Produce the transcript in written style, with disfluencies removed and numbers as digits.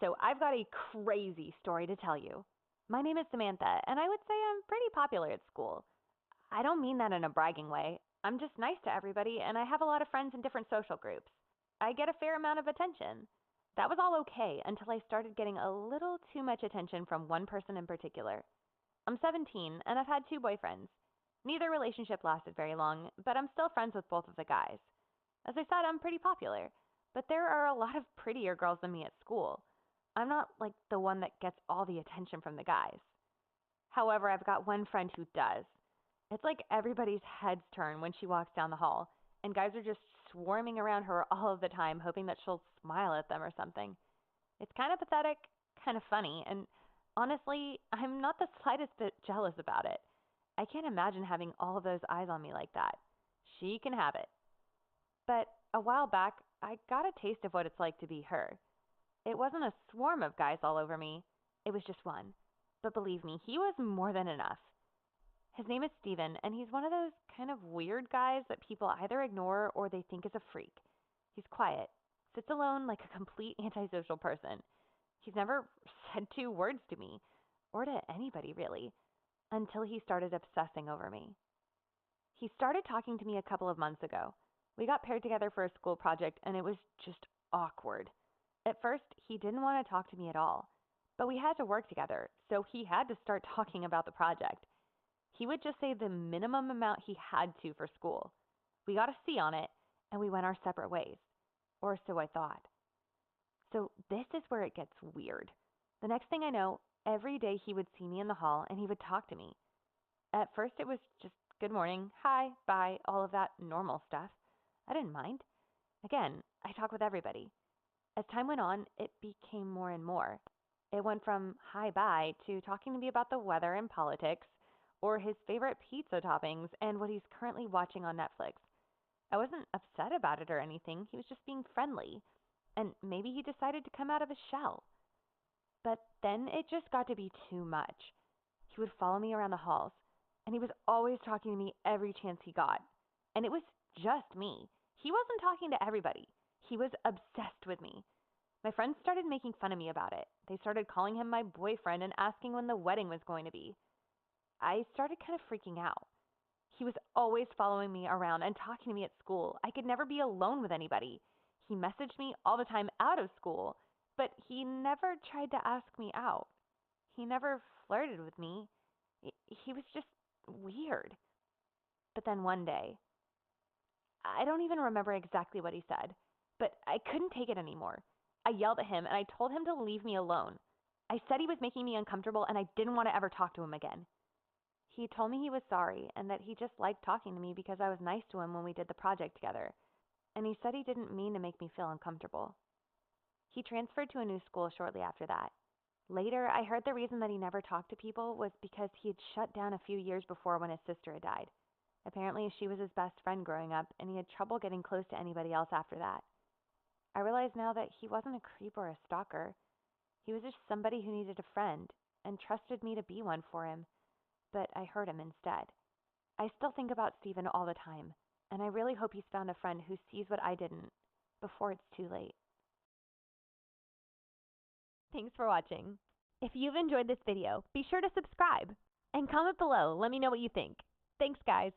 So I've got a crazy story to tell you. My name is Samantha, and I would say I'm pretty popular at school. I don't mean that in a bragging way. I'm just nice to everybody, and I have a lot of friends in different social groups. I get a fair amount of attention. That was all okay until I started getting a little too much attention from one person in particular. I'm 17, and I've had two boyfriends. Neither relationship lasted very long, but I'm still friends with both of the guys. As I said, I'm pretty popular, but there are a lot of prettier girls than me at school. I'm not like the one that gets all the attention from the guys. However, I've got one friend who does. It's like everybody's heads turn when she walks down the hall, and guys are just swarming around her all of the time, hoping that she'll smile at them or something. It's kind of pathetic, kind of funny, and honestly, I'm not the slightest bit jealous about it. I can't imagine having all of those eyes on me like that. She can have it. But a while back, I got a taste of what it's like to be her. It wasn't a swarm of guys all over me. It was just one. But believe me, he was more than enough. His name is Steven, and he's one of those kind of weird guys that people either ignore or they think is a freak. He's quiet, sits alone like a complete antisocial person. He's never said two words to me, or to anybody really, until he started obsessing over me. He started talking to me a couple of months ago. We got paired together for a school project, and it was just awkward. At first, he didn't want to talk to me at all, but we had to work together, so he had to start talking about the project. He would just say the minimum amount he had to for school. We got a C on it, and we went our separate ways. Or so I thought. So this is where it gets weird. The next thing I know, every day he would see me in the hall, and he would talk to me. At first, it was just good morning, hi, bye, all of that normal stuff. I didn't mind. Again, I talk with everybody. As time went on, it became more and more. It went from hi bye to talking to me about the weather and politics, or his favorite pizza toppings and what he's currently watching on Netflix. I wasn't upset about it or anything, he was just being friendly. And maybe he decided to come out of his shell. But then it just got to be too much. He would follow me around the halls, and he was always talking to me every chance he got. And it was just me. He wasn't talking to everybody. He was obsessed with me. My friends started making fun of me about it. They started calling him my boyfriend and asking when the wedding was going to be. I started kind of freaking out. He was always following me around and talking to me at school. I could never be alone with anybody. He messaged me all the time out of school, but he never tried to ask me out. He never flirted with me. He was just weird. But then one day, I don't even remember exactly what he said, but I couldn't take it anymore. I yelled at him and I told him to leave me alone. I said he was making me uncomfortable and I didn't want to ever talk to him again. He told me he was sorry and that he just liked talking to me because I was nice to him when we did the project together. And he said he didn't mean to make me feel uncomfortable. He transferred to a new school shortly after that. Later, I heard the reason that he never talked to people was because he had shut down a few years before when his sister had died. Apparently, she was his best friend growing up, and he had trouble getting close to anybody else after that. I realize now that he wasn't a creep or a stalker. He was just somebody who needed a friend and trusted me to be one for him, but I hurt him instead. I still think about Steven all the time, and I really hope he's found a friend who sees what I didn't before it's too late. Thanks for watching. If you've enjoyed this video, be sure to subscribe and comment below. Let me know what you think. Thanks, guys.